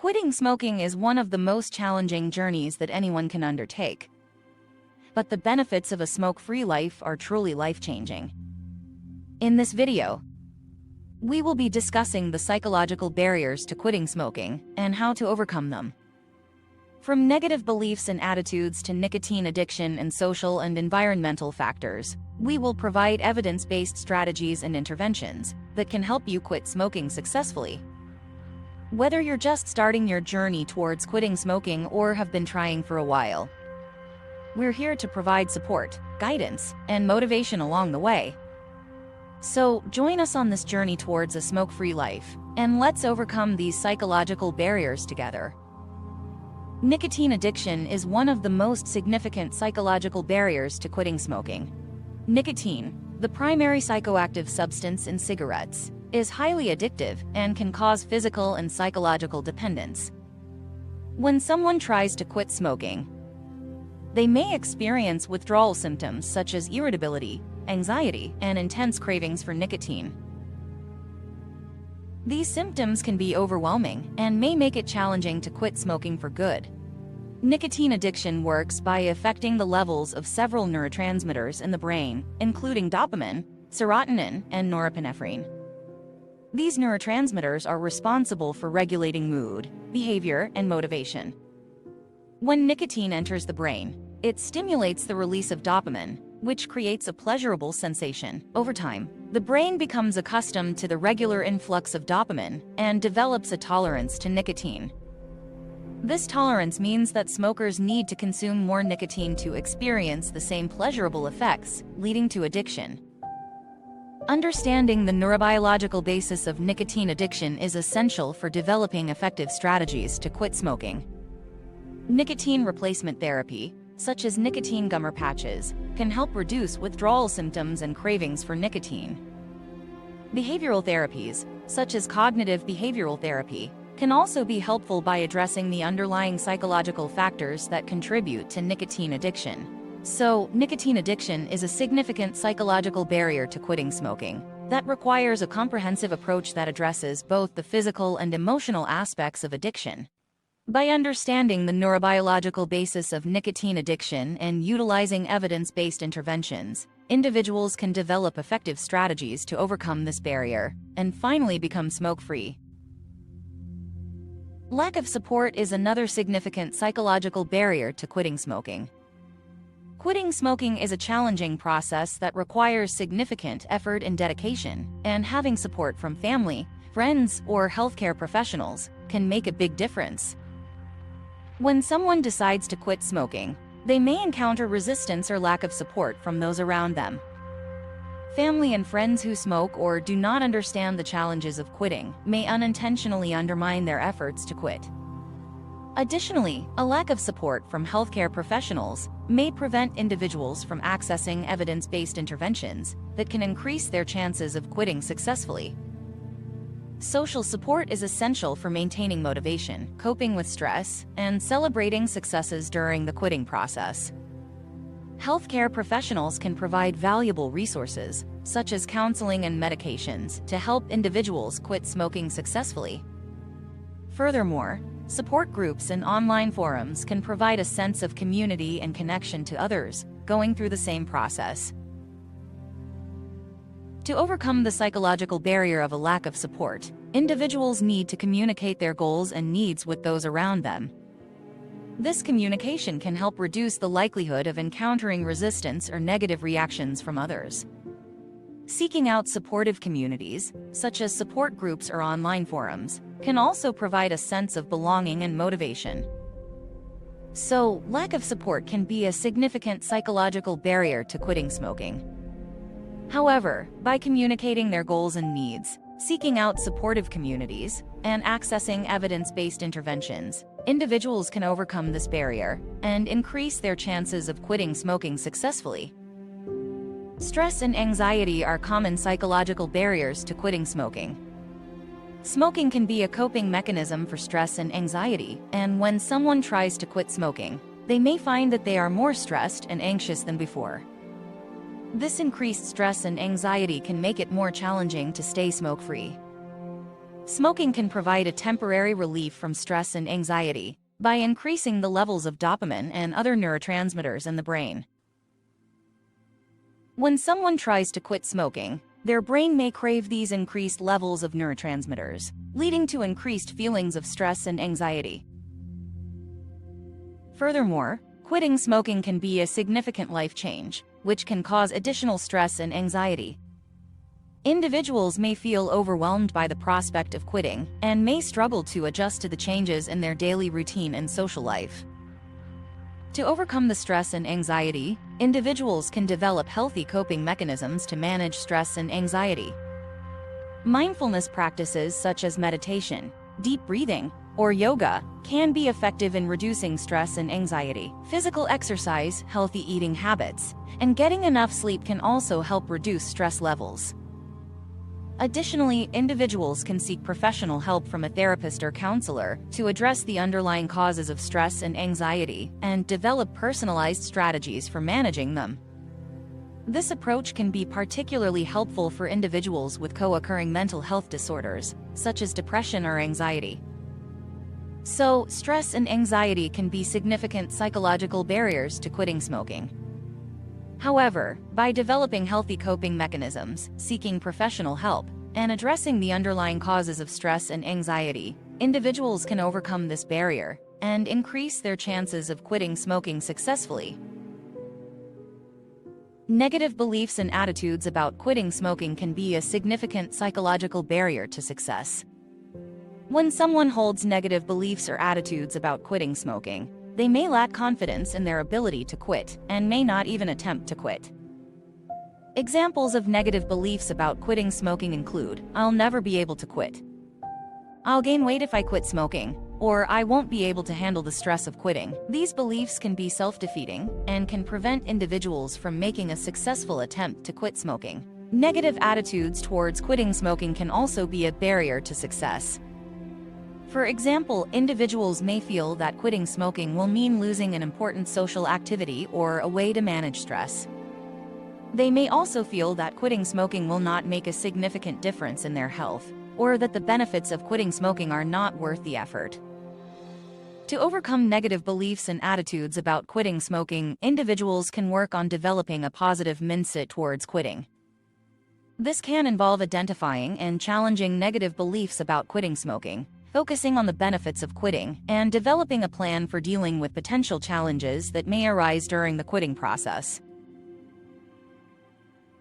Quitting smoking is one of the most challenging journeys that anyone can undertake. But the benefits of a smoke-free life are truly life-changing. In this video, we will be discussing the psychological barriers to quitting smoking and how to overcome them. From negative beliefs and attitudes to nicotine addiction and social and environmental factors, we will provide evidence-based strategies and interventions that can help you quit smoking successfully. Whether you're just starting your journey towards quitting smoking or have been trying for a while, we're here to provide support, guidance, and motivation along the way. So, join us on this journey towards a smoke-free life, and let's overcome these psychological barriers together. Nicotine addiction is one of the most significant psychological barriers to quitting smoking. Nicotine, the primary psychoactive substance in cigarettes, is highly addictive and can cause physical and psychological dependence. When someone tries to quit smoking, they may experience withdrawal symptoms such as irritability, anxiety, and intense cravings for nicotine. These symptoms can be overwhelming and may make it challenging to quit smoking for good. Nicotine addiction works by affecting the levels of several neurotransmitters in the brain, including dopamine, serotonin, and norepinephrine. These neurotransmitters are responsible for regulating mood, behavior, and motivation. When nicotine enters the brain, it stimulates the release of dopamine, which creates a pleasurable sensation. Over time, the brain becomes accustomed to the regular influx of dopamine and develops a tolerance to nicotine. This tolerance means that smokers need to consume more nicotine to experience the same pleasurable effects, leading to addiction. Understanding the neurobiological basis of nicotine addiction is essential for developing effective strategies to quit smoking. Nicotine replacement therapy, such as nicotine gum or patches, can help reduce withdrawal symptoms and cravings for nicotine. Behavioral therapies, such as cognitive behavioral therapy, can also be helpful by addressing the underlying psychological factors that contribute to nicotine addiction. So, nicotine addiction is a significant psychological barrier to quitting smoking that requires a comprehensive approach that addresses both the physical and emotional aspects of addiction. By understanding the neurobiological basis of nicotine addiction and utilizing evidence-based interventions, individuals can develop effective strategies to overcome this barrier and finally become smoke-free. Lack of support is another significant psychological barrier to quitting smoking. Quitting smoking is a challenging process that requires significant effort and dedication, and having support from family, friends, or healthcare professionals can make a big difference. When someone decides to quit smoking, they may encounter resistance or lack of support from those around them. Family and friends who smoke or do not understand the challenges of quitting may unintentionally undermine their efforts to quit. Additionally, a lack of support from healthcare professionals may prevent individuals from accessing evidence-based interventions that can increase their chances of quitting successfully. Social support is essential for maintaining motivation, coping with stress, and celebrating successes during the quitting process. Healthcare professionals can provide valuable resources, such as counseling and medications, to help individuals quit smoking successfully. Furthermore, support groups and online forums can provide a sense of community and connection to others going through the same process. To overcome the psychological barrier of a lack of support, individuals need to communicate their goals and needs with those around them. This communication can help reduce the likelihood of encountering resistance or negative reactions from others. Seeking out supportive communities, such as support groups or online forums, can also provide a sense of belonging and motivation. So, lack of support can be a significant psychological barrier to quitting smoking. However, by communicating their goals and needs, seeking out supportive communities, and accessing evidence-based interventions, individuals can overcome this barrier and increase their chances of quitting smoking successfully. Stress and anxiety are common psychological barriers to quitting smoking. Smoking can be a coping mechanism for stress and anxiety, and when someone tries to quit smoking, they may find that they are more stressed and anxious than before. This increased stress and anxiety can make it more challenging to stay smoke-free. Smoking can provide a temporary relief from stress and anxiety by increasing the levels of dopamine and other neurotransmitters in the brain. When someone tries to quit smoking, their brain may crave these increased levels of neurotransmitters, leading to increased feelings of stress and anxiety. Furthermore, quitting smoking can be a significant life change, which can cause additional stress and anxiety. Individuals may feel overwhelmed by the prospect of quitting and may struggle to adjust to the changes in their daily routine and social life. To overcome the stress and anxiety, individuals can develop healthy coping mechanisms to manage stress and anxiety. Mindfulness practices such as meditation, deep breathing, or yoga can be effective in reducing stress and anxiety. Physical exercise, healthy eating habits, and getting enough sleep can also help reduce stress levels. Additionally, individuals can seek professional help from a therapist or counselor to address the underlying causes of stress and anxiety and develop personalized strategies for managing them. This approach can be particularly helpful for individuals with co-occurring mental health disorders, such as depression or anxiety. So, stress and anxiety can be significant psychological barriers to quitting smoking. However, by developing healthy coping mechanisms, seeking professional help, and addressing the underlying causes of stress and anxiety, individuals can overcome this barrier and increase their chances of quitting smoking successfully. Negative beliefs and attitudes about quitting smoking can be a significant psychological barrier to success. When someone holds negative beliefs or attitudes about quitting smoking, they may lack confidence in their ability to quit and may not even attempt to quit. Examples of negative beliefs about quitting smoking include, "I'll never be able to quit," "I'll gain weight if I quit smoking," or "I won't be able to handle the stress of quitting." These beliefs can be self-defeating and can prevent individuals from making a successful attempt to quit smoking. Negative attitudes towards quitting smoking can also be a barrier to success. For example, individuals may feel that quitting smoking will mean losing an important social activity or a way to manage stress. They may also feel that quitting smoking will not make a significant difference in their health, or that the benefits of quitting smoking are not worth the effort. To overcome negative beliefs and attitudes about quitting smoking, individuals can work on developing a positive mindset towards quitting. This can involve identifying and challenging negative beliefs about quitting smoking, focusing on the benefits of quitting, and developing a plan for dealing with potential challenges that may arise during the quitting process.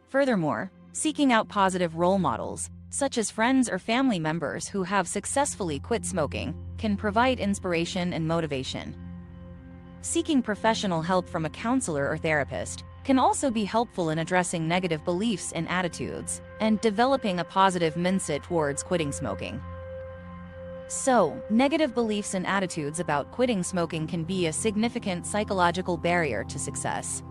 Furthermore, seeking out positive role models, such as friends or family members who have successfully quit smoking, can provide inspiration and motivation. Seeking professional help from a counselor or therapist can also be helpful in addressing negative beliefs and attitudes, and developing a positive mindset towards quitting smoking. So, negative beliefs and attitudes about quitting smoking can be a significant psychological barrier to success.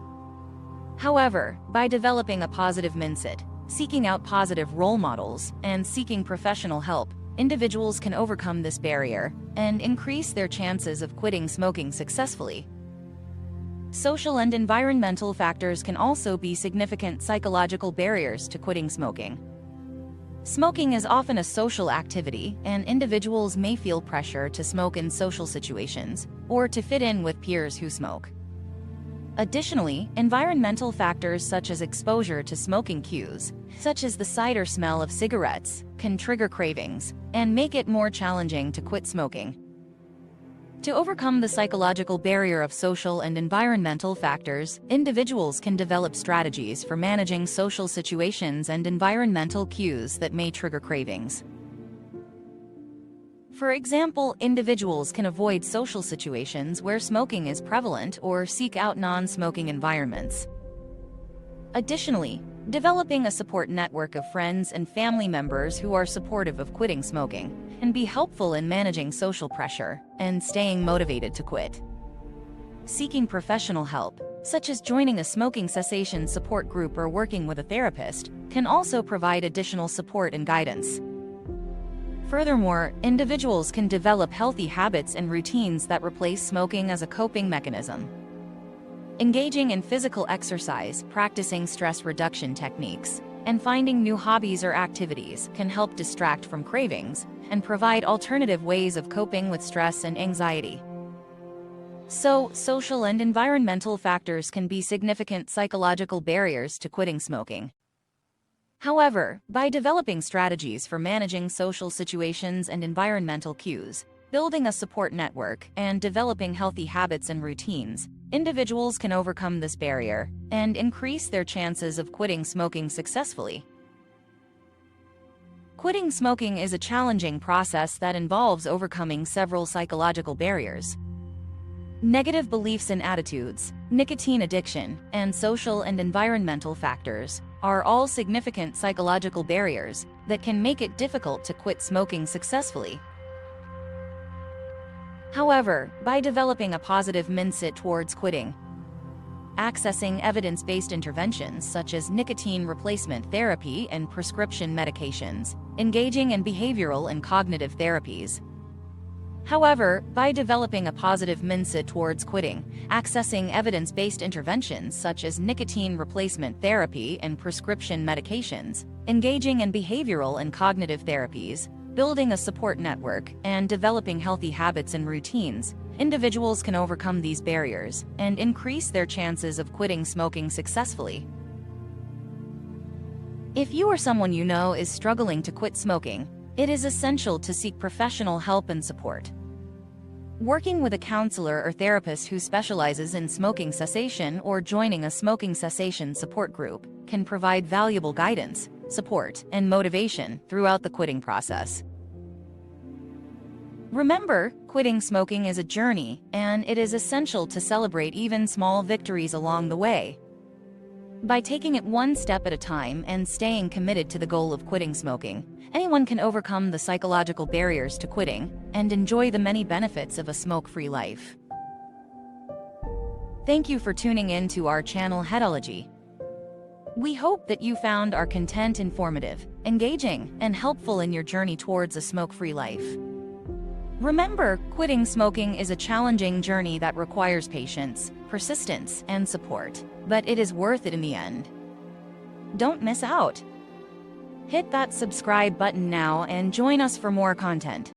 However, by developing a positive mindset, seeking out positive role models, and seeking professional help, individuals can overcome this barrier and increase their chances of quitting smoking successfully. Social and environmental factors can also be significant psychological barriers to quitting smoking. Smoking is often a social activity, and individuals may feel pressure to smoke in social situations or to fit in with peers who smoke. Additionally, environmental factors such as exposure to smoking cues, such as the sight or smell of cigarettes, can trigger cravings and make it more challenging to quit smoking. To overcome the psychological barrier of social and environmental factors, individuals can develop strategies for managing social situations and environmental cues that may trigger cravings. For example, individuals can avoid social situations where smoking is prevalent or seek out non-smoking environments. Additionally, developing a support network of friends and family members who are supportive of quitting smoking can be helpful in managing social pressure and staying motivated to quit. Seeking professional help, such as joining a smoking cessation support group or working with a therapist, can also provide additional support and guidance. Furthermore, individuals can develop healthy habits and routines that replace smoking as a coping mechanism. Engaging in physical exercise, practicing stress reduction techniques, and finding new hobbies or activities can help distract from cravings and provide alternative ways of coping with stress and anxiety. So, social and environmental factors can be significant psychological barriers to quitting smoking. However, by developing strategies for managing social situations and environmental cues, building a support network, and developing healthy habits and routines, individuals can overcome this barrier and increase their chances of quitting smoking successfully. Quitting smoking is a challenging process that involves overcoming several psychological barriers. Negative beliefs and attitudes, nicotine addiction, and social and environmental factors are all significant psychological barriers that can make it difficult to quit smoking successfully. However, by developing a positive mindset towards quitting, accessing evidence-based interventions such as nicotine replacement therapy and prescription medications, engaging in behavioral and cognitive therapies, by developing a positive mindset towards quitting, accessing evidence-based interventions such as nicotine replacement therapy and prescription medications, engaging in behavioral and cognitive therapies, building a support network, and developing healthy habits and routines, individuals can overcome these barriers and increase their chances of quitting smoking successfully. If you or someone you know is struggling to quit smoking, it is essential to seek professional help and support. Working with a counselor or therapist who specializes in smoking cessation or joining a smoking cessation support group can provide valuable guidance, support, and motivation throughout the quitting process. Remember, quitting smoking is a journey, and it is essential to celebrate even small victories along the way. By taking it one step at a time and staying committed to the goal of quitting smoking, anyone can overcome the psychological barriers to quitting and enjoy the many benefits of a smoke-free life. Thank you for tuning in to our channel Headology. We hope that you found our content informative, engaging, and helpful in your journey towards a smoke-free life. Remember, quitting smoking is a challenging journey that requires patience, persistence, and support, but it is worth it in the end. Don't miss out. Hit that subscribe button now and join us for more content.